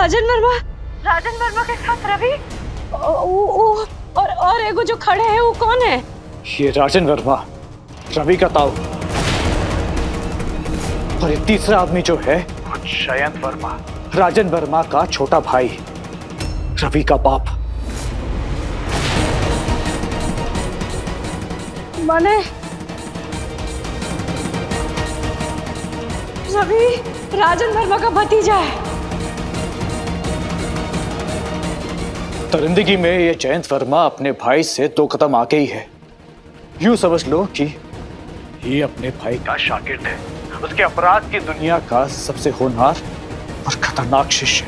राजन वर्मा के साथ रवि और एगो जो खड़े हैं वो कौन है? ये राजन वर्मा, रवि का ताऊ, और ये तीसरा आदमी जो है जयंत वर्मा, राजन वर्मा का छोटा भाई, रवि का बाप। माने रवि राजन वर्मा का भतीजा है। दरिंदगी में ये जयंत वर्मा अपने भाई से 2 कदम आगे ही है। यूं समझ लो कि ये अपने भाई का शागिर्द है, उसके अपराध की दुनिया का सबसे होनहार और खतरनाक शिष्य।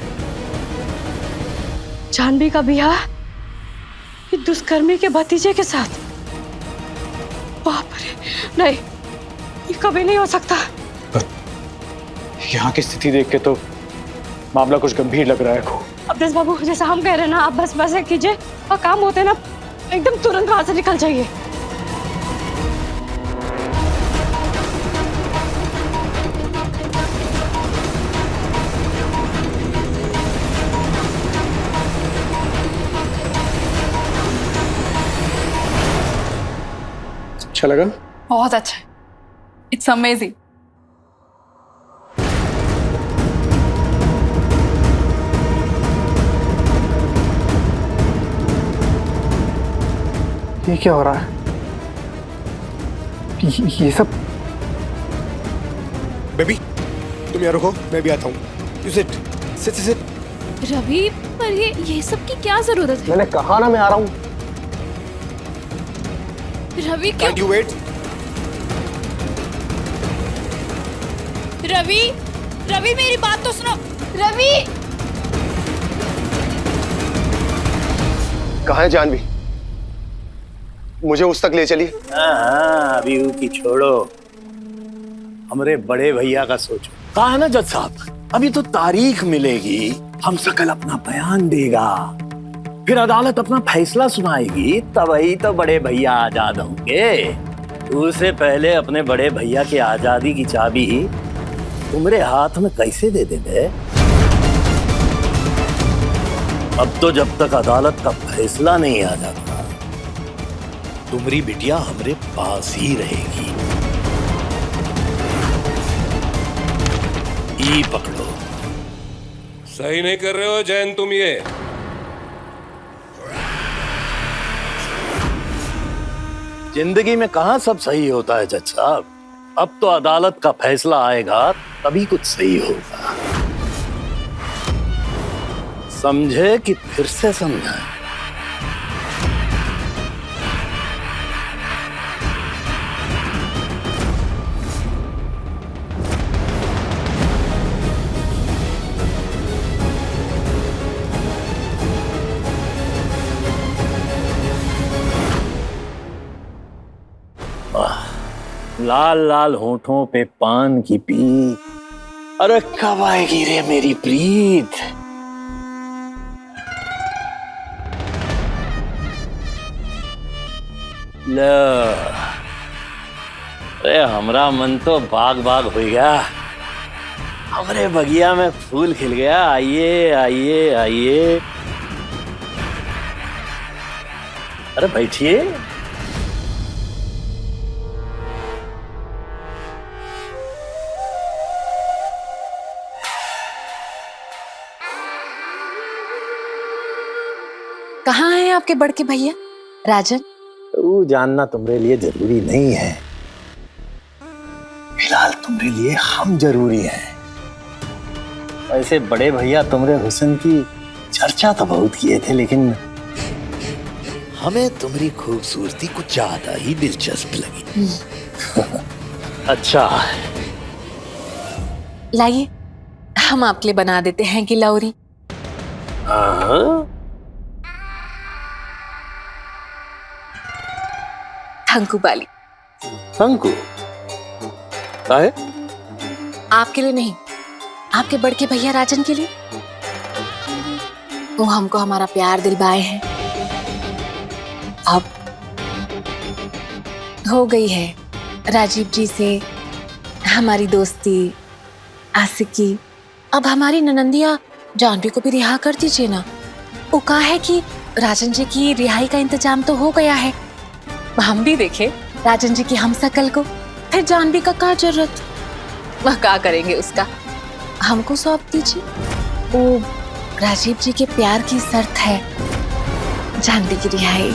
जानवी का ब्याह ये दुष्कर्मी के भतीजे के साथ? बाप रे, नहीं, ये कभी नहीं हो सकता। यहाँ की स्थिति देख के तो मामला कुछ गंभीर लग रहा है को। अब्देश बाबू, जैसा हम कह रहे हैं ना, आप बस कीजिए और काम होते ना एकदम तुरंत वहां से निकल जाइए। अच्छा लगा? बहुत अच्छा, इट्स अमेजिंग। ये क्या हो रहा है? ये सब? बेबी तुम यहाँ रुको, मैं भी आता हूँ। You sit, sit, sit, sit। Ravi, पर ये सब की क्या जरूरत है? मैंने कहा ना मैं आ रहा हूँ। रवि क्यों? Can't you wait? रवि मेरी बात तो सुनो। रवि, कहाँ है जानवी? मुझे उस तक ले चलिए। हाँ, अभी की छोड़ो, हमारे बड़े भैया का सोचो। कहा है ना जज साहब, अभी तो तारीख मिलेगी, हम सकल अपना बयान देगा, फिर अदालत अपना फैसला सुनाएगी, तब ही तो बड़े भैया आजाद होंगे। उससे पहले अपने बड़े भैया की आजादी की चाबी तुम्हारे हाथ में कैसे दे देंगे? अब तो जब तक अदालत का फैसला नहीं आ जाता, तुम्हारी बिटिया हमारे पास ही रहेगी। ई पकड़ो। सही नहीं कर रहे हो जयंत तुम ये। जिंदगी में कहां सब सही होता है जज साहब, अब तो अदालत का फैसला आएगा तभी कुछ सही होगा। समझे कि फिर से समझाएं? लाल लाल होठों पे पान की पीत, अरे कब आएगी रे मेरी प्रीत? लो, अरे हमरा मन तो बाग बाग हो गया, हमारे बगिया में फूल खिल गया। आइए आइए आइए, अरे बैठिए। कहाँ हैं आपके बड़के भैया राजन? वो जानना तुम्हारे लिए जरूरी नहीं है, फिलहाल तुम्हारे लिए हम जरूरी हैं। ऐसे बड़े भैया तुम्हारे हुस्न की चर्चा तो बहुत किए थे, लेकिन हमें तुम्हारी खूबसूरती कुछ ज्यादा ही दिलचस्प लगी। अच्छा लाइए, हम आपके लिए बना देते हैं गिलौरी। हाँ, थंकू वाली। शंकु काहे? आपके लिए नहीं, आपके बड़के भैया राजन के लिए। वो हमको हमारा प्यार दिलवाए हैं। अब हो गई है राजीव जी से हमारी दोस्ती, आशिकी। अब हमारी ननंदिया जानवी को भी रिहा कर दीजिए ना। वो कहा है कि राजन जी की रिहाई का इंतजाम तो हो गया है। हम भी देखे राजन जी की हमशक्ल को, फिर जानवी का क्या जरूरत। वह क्या करेंगे उसका, हमको सौंप दीजिए। वो राजीव जी के प्यार की शर्त है जानवी की रिहाई।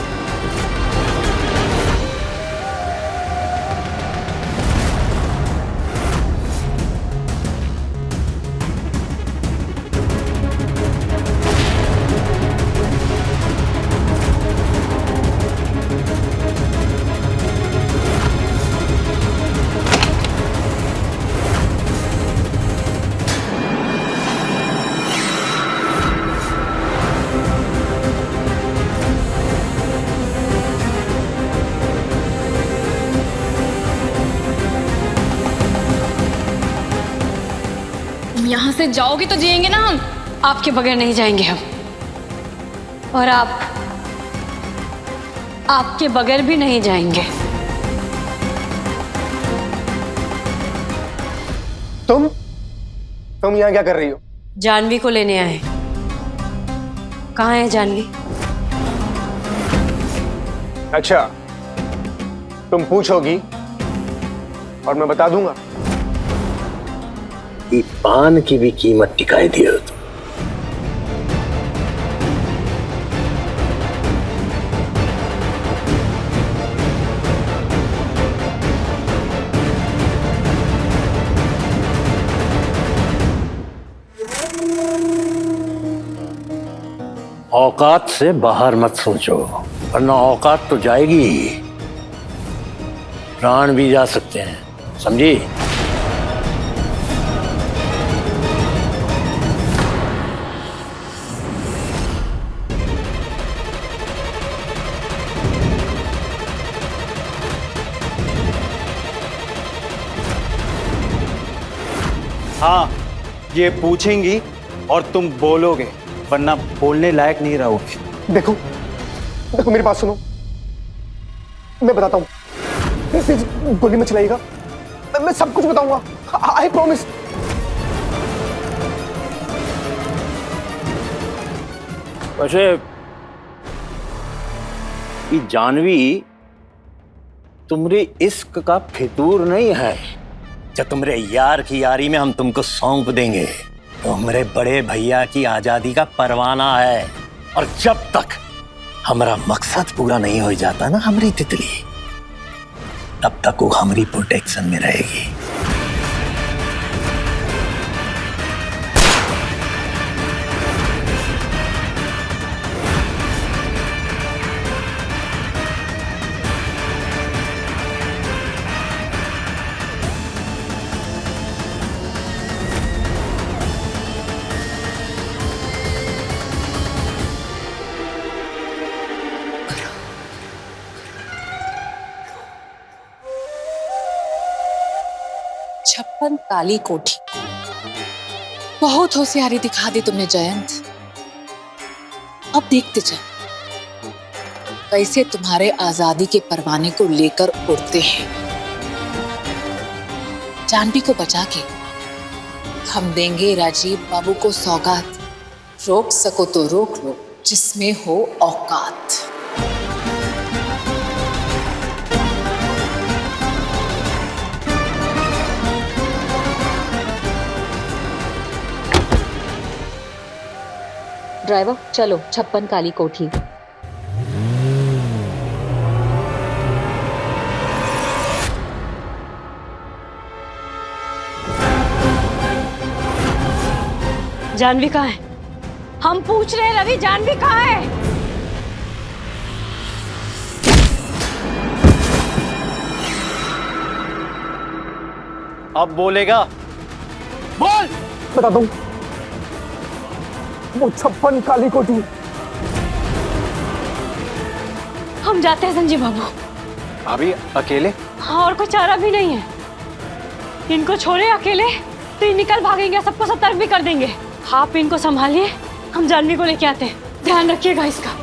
यहाँ से जाओगे तो जिएंगे ना हम, आपके बगैर नहीं जाएंगे हम। और आप आपके बगैर भी नहीं जाएंगे। तुम यहाँ क्या कर रही हो? जानवी को लेने आए। कहाँ है जानवी? अच्छा, तुम पूछोगी और मैं बता दूंगा। ये पान की भी कीमत टिकाई दिए हो तुम। औकात से बाहर मत सोचो, वरना औकात तो जाएगी ही, प्राण भी जा सकते हैं, समझी? हाँ, ये पूछेंगी और तुम बोलोगे, वरना बोलने लायक नहीं रहोगे। देखो देखो मेरी बात सुनो, मैं बताता हूँ। प्लीज गोली मत चलाइएगा, मैं सब कुछ बताऊंगा। I promise. वैसे ये जानवी तुम्हारे इश्क का फितूर नहीं है। जब तुम्हारे यार की यारी में हम तुमको सौंप देंगे, तो हमारे बड़े भैया की आजादी का परवाना है। और जब तक हमारा मकसद पूरा नहीं हो जाता ना हमारी तितली, तब तक वो हमारी प्रोटेक्शन में रहेगी। छप्पन काली कोठी। बहुत होशियारी दिखा दी तुमने जयंत। अब देखते जाओ कैसे तुम्हारे आजादी के परवाने को लेकर उड़ते हैं। जानवी को बचा के हम देंगे राजीव बाबू को सौगात। रोक सको तो रोक लो, जिसमें हो औकात। ड्राइवर चलो, छप्पन काली कोठी। जानवी कहाँ है? हम पूछ रहे हैं रवि, जानवी कहाँ है? अब बोलेगा? बोल। बता दूं, वो छप्पन काली कोठी। हम जाते हैं संजीव बाबू। अभी अकेले? हाँ, और कोई चारा भी नहीं है। इनको छोड़े अकेले तो ये निकल भागेंगे, सबको सतर्क भी कर देंगे। आप इनको संभालिए, हम जानवी को लेके आते हैं। ध्यान रखिएगा इसका।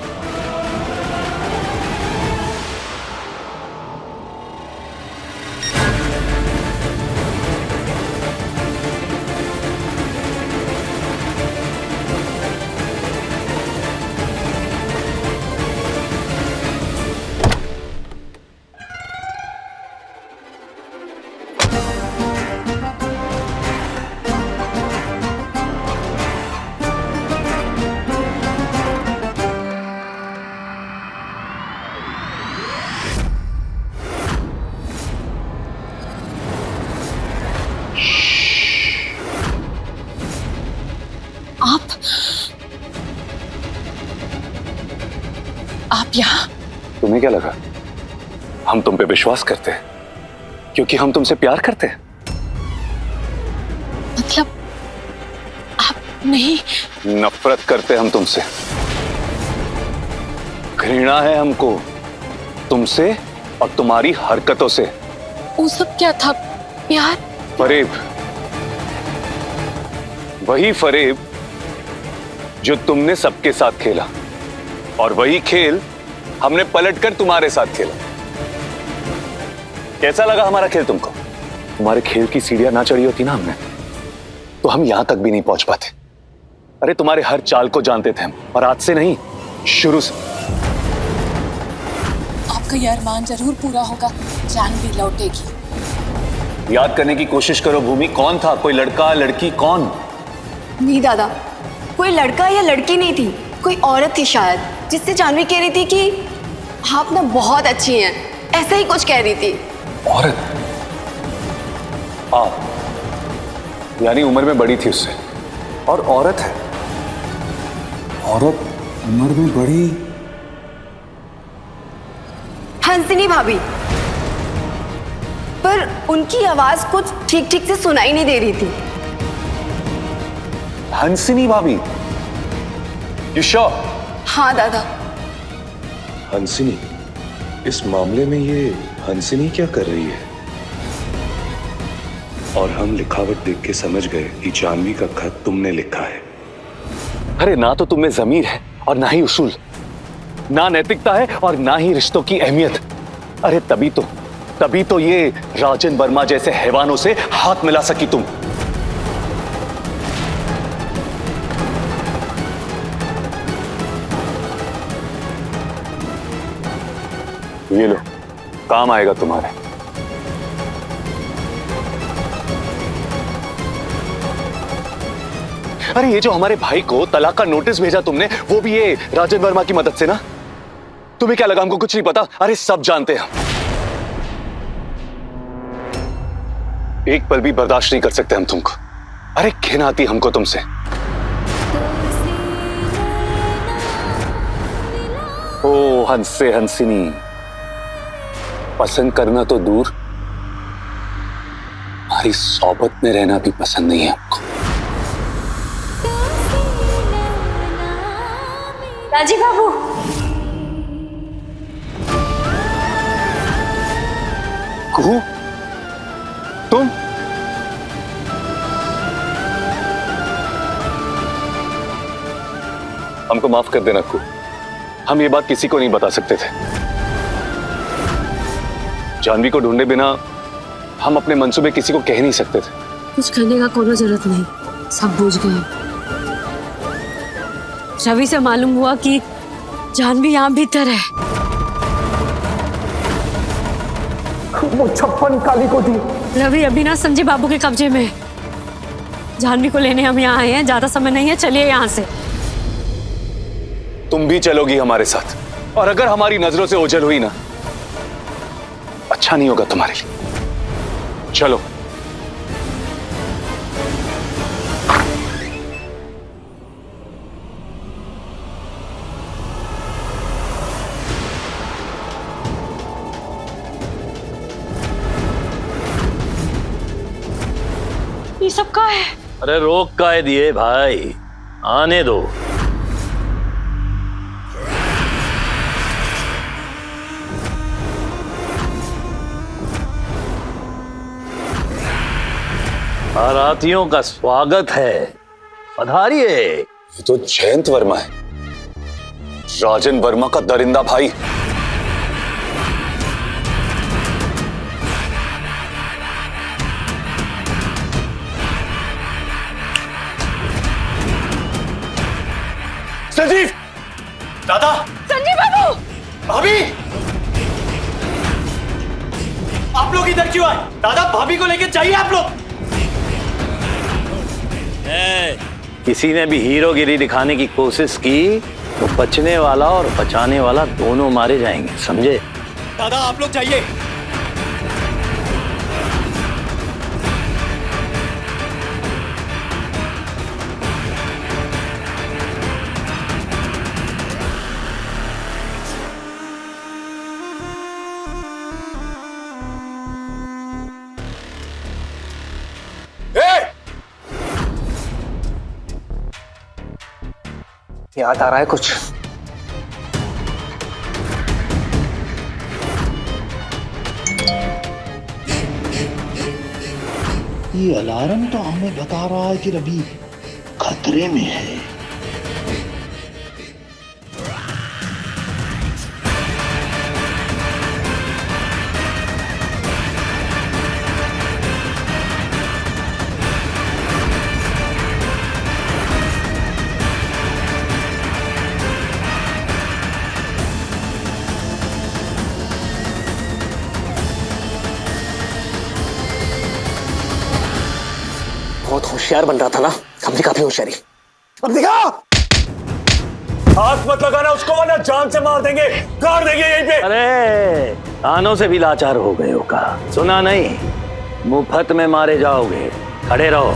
आप यहाँ? तुम्हें क्या लगा हम तुम पे विश्वास करते हैं क्योंकि हम तुमसे प्यार करते हैं? मतलब आप नहीं? नफरत करते हम तुमसे, घृणा है हमको तुमसे और तुम्हारी हरकतों से। वो सब क्या था? प्यार? फरेब, वही फरेब जो तुमने सबके साथ खेला और वही खेल हमने पलटकर तुम्हारे साथ खेला। कैसा लगा हमारा खेल तुमको? तुम्हारे खेल की सीढ़ियां ना चढ़ी होती ना हमने तो हम यहां तक भी नहीं पहुंच पाते। अरे तुम्हारे हर चाल को जानते थे हम, और आज से नहीं, शुरू से। आपका ये अरमान जरूर पूरा होगा, जानवी लौटेगी। याद करने की कोशिश करो भूमि, कौन था? कोई लड़का लड़की? कौन? नहीं दादा, कोई लड़का या लड़की नहीं थी, कोई औरत थी शायद, जिससे जानवी कह रही थी कि आप ना बहुत अच्छी हैं, ऐसा ही कुछ कह रही थी। औरत? आप यानी उम्र में बड़ी थी उससे, और औरत है। औरत उम्र में बड़ी? हंसिनी भाभी, पर उनकी आवाज कुछ ठीक ठीक से सुनाई नहीं दे रही थी। हंसिनी भाभी? You sure? हाँ दादा। हंसिनी, इस मामले में ये हंसिनी क्या कर रही है? और हम लिखावट देख के समझ गए कि जानवी का खत तुमने लिखा है। अरे ना तो तुम्हें जमीर है और ना ही उसूल, ना नैतिकता है और ना ही रिश्तों की अहमियत। अरे तभी तो ये राजन वर्मा जैसे हैवानों से हाथ मिला सकी तुम। ये लो, काम आएगा तुम्हारे। अरे ये जो हमारे भाई को तलाक का नोटिस भेजा तुमने, वो भी ये राजन वर्मा की मदद से ना? तुम्हें क्या लगा हमको कुछ नहीं पता? अरे सब जानते हैं हम। एक पल भी बर्दाश्त नहीं कर सकते हम तुमको। अरे घिन आती हमको तुमसे। ओ हंसे हंसिनी, पसंद करना तो दूर, हमारी सोबत में रहना भी पसंद नहीं है हमको। राजीव बाबू, कुहू, तुम? हमको माफ कर देना कुहू, हम ये बात किसी को नहीं बता सकते थे। जानवी को ढूंढे बिना हम अपने मंसूबे किसी को कह नहीं सकते थे। कुछ करने का कोई जरूरत नहीं, सब बुझ गए। रवि से मालूम हुआ कि जानवी यहाँ भीतर है। वो 56 काली कोठी। रवि अभी ना संजय बाबू के कब्जे में है। जानवी को लेने हम यहाँ आए हैं, ज्यादा समय नहीं है, चलिए यहाँ से। तुम भी चलोगी हमारे साथ, और अगर हमारी नजरों से ओझल हुई ना, अच्छा नहीं होगा तुम्हारे लिए। चलो। ये सब क्या है? अरे रोक काहे दिए भाई, आने दो। बारातियों का स्वागत है, पधारिए। ये तो जयंत वर्मा है, राजन वर्मा का दरिंदा भाई। संजीव! दादा! संजय बाबू! भाभी! आप लोग इधर क्यों आए? दादा, भाभी को लेके चाहिए आप लोग। किसी ने भी हीरोगिरी दिखाने की कोशिश की तो बचने वाला और बचाने वाला दोनों मारे जाएंगे, समझे? दादा, आप लोग चाहिए। याद आ रहा है कुछ। ये अलार्म तो हमें बता रहा है कि रवि खतरे में है। बहुत होशियार बन रहा था ना, हमने काफी होशियारी। अब देखा, हाथ मत लगाना उसको वरना जान से मार देंगे, गाड़ देंगे यहीं पे। अरे कानों से भी लाचार हो गए हो का? सुना नहीं, मुफ्त में मारे जाओगे, खड़े रहो।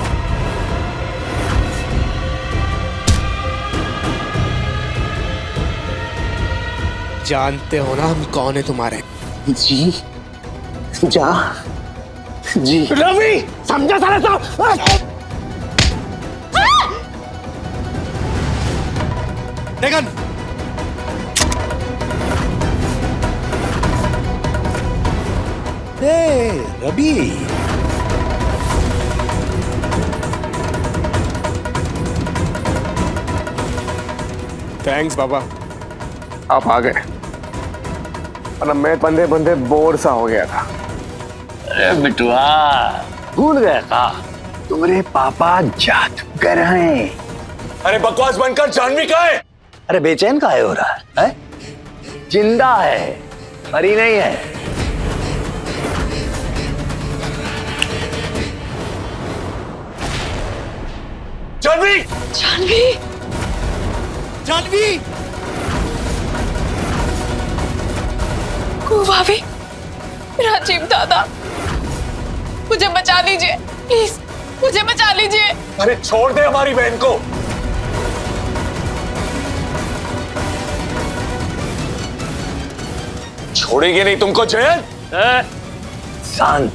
जानते हो ना हम कौन है तुम्हारे? जी जा जी। रवि समझा सारा सब। देखन रवि थैंक्स बाबा, आप आ गए, वरना मैं बंदे बंदे बोर सा हो गया था। अरे बिटुआ भूल गया था, तुम्हारे पापा जादूगर हैं। अरे बकवास बनकर जानवी कहाँ है? अरे बेचैन काहे हो रहा है? जिंदा है, मरी नहीं है। जानवी! जानवी, जानवी! भाभी, राजीव दादा, मुझे बचा लीजिए प्लीज, मुझे बचा लीजिए। अरे छोड़ दे हमारी बहन को। छोड़ेगी नहीं तुमको जयन? शांत।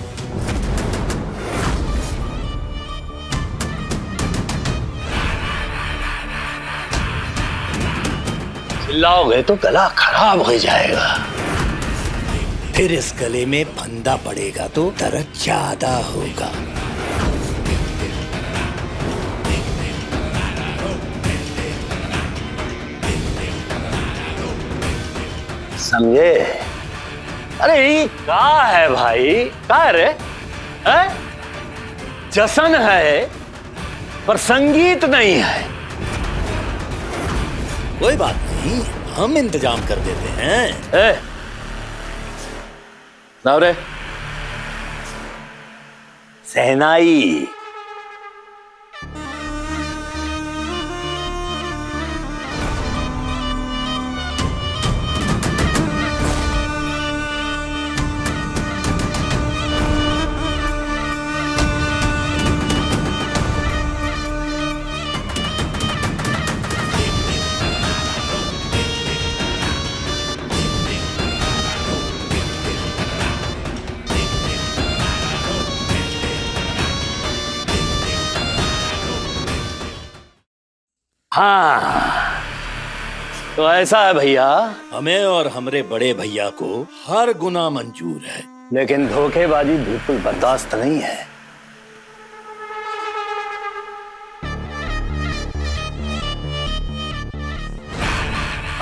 चिल्लाओगे तो गला खराब हो जाएगा, फिर इस गले में फंदा पड़ेगा तो दर्द ज्यादा होगा। समझे? अरे ये क्या है भाई? क्या है रे? जश्न है पर संगीत नहीं है। कोई बात नहीं, हम इंतजाम कर देते हैं। नवरे सहनाई। हाँ तो ऐसा है भैया, हमें और हमारे बड़े भैया को हर गुनाह मंजूर है, लेकिन धोखेबाजी बिल्कुल बर्दाश्त नहीं है।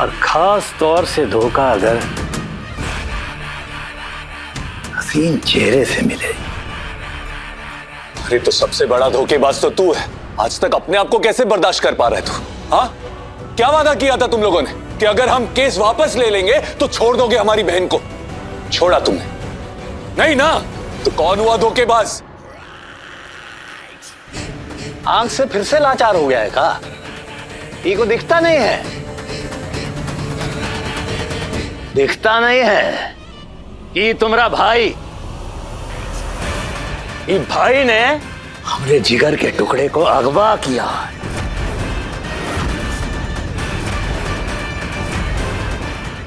और खास तौर से धोखा अगर हसीन चेहरे से मिले। अरे तो सबसे बड़ा धोखेबाज तो तू है। आज तक अपने आप को कैसे बर्दाश्त कर पा रहे तू? हाँ, क्या वादा किया था तुम लोगों ने कि अगर हम केस वापस ले लेंगे तो छोड़ दोगे हमारी बहन को? छोड़ा तुमने नहीं ना, तो कौन हुआ धोखेबाज? आंख से फिर से लाचार हो गया है का? ये को दिखता नहीं है? दिखता नहीं है कि तुम्हारा भाई, ये भाई ने हमरे जिगर के टुकड़े को अगवा किया है।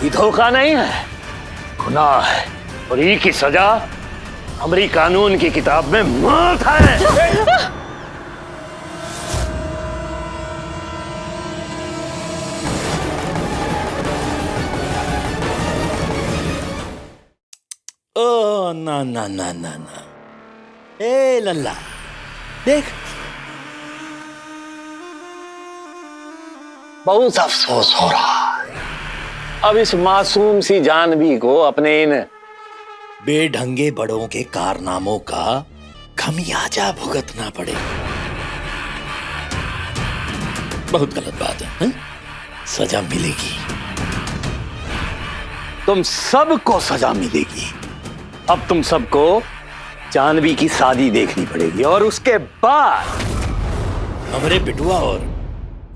ये धोखा नहीं है, गुनाह है, और ये की सजा हमारी कानून की किताब में मौत है। ना ना ना ना ना, ए लल्ला देख, बहुत अफसोस हो रहा है अब इस मासूम सी जानवी को अपने इन बेढंगे बड़ों के कारनामों का खमियाजा भुगतना पड़े। बहुत गलत बात है, हैं? सजा मिलेगी, तुम सबको सजा मिलेगी। अब तुम सबको जानवी की शादी देखनी पड़ेगी और उसके बाद हमारे बिटुआ और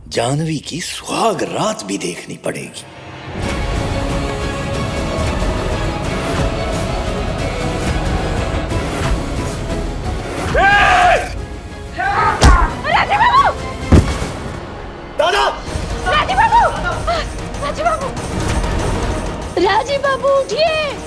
जानवी की सुहाग रात भी देखनी पड़ेगी। राजी बाबू! दादा! राजी बाबू! राजी बाबू! राजी बाबू उठिए!